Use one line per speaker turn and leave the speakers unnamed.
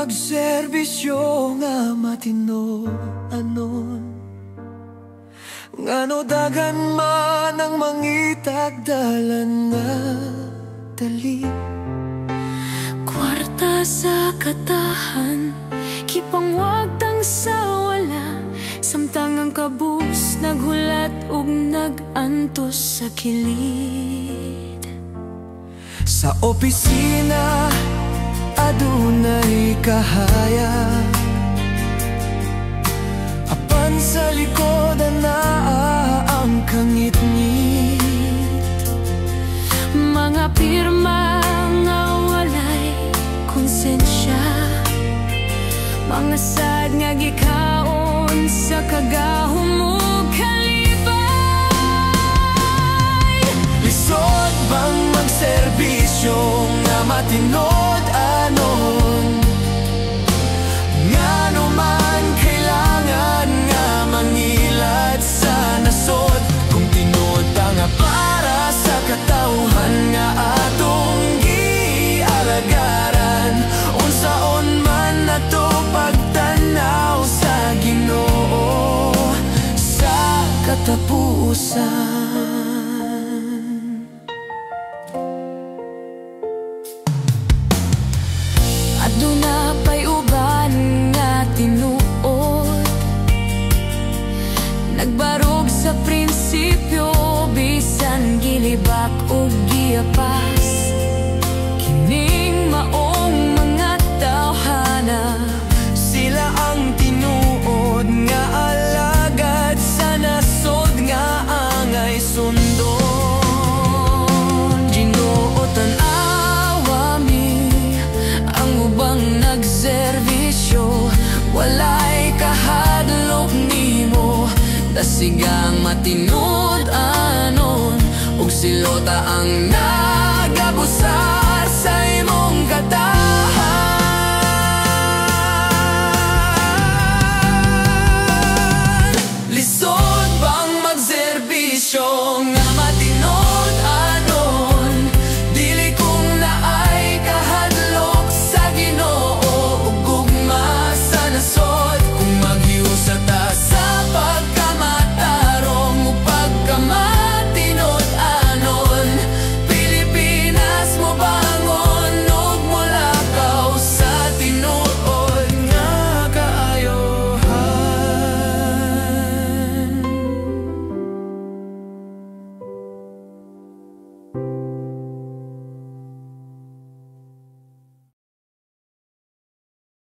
nagserbisyo nga matino anon, ngano dagan man ang mangitag dalan nga dali.
Kwarta sa katahan, kipangwagtang sa wala, samtang ang kabus naghulat ug nagantos sa kilid.
Sa opisina adunay kahaya, apan sa likod na ang kangit-ngit.
Mga pirma nga walay konsensya, mga sad nga gikaon sa kagahom ug kalipay.
Lisod bang magserbisyo nga matinod anon, ngano man kailangan nga mangilad sa nasod, kung tinod nga para sa katawhan nga atong gialagaran. Unsaon man nato pagtanaw sa Ginoo sa katapusan.
Aduna pa'y uban nga tinuod, nagbarog sa prinsipyo, bisan gilibak o giapas. Kining maong mga tawhana,
sila ang tinuod nga alagad sa nasod nga angay sundon.
Ginoo tan-awa mi ang ubang nagserbisyo, walay kahadlok nimo, dasigang matinud anon, ug silota ang nagabusar sa imong kata.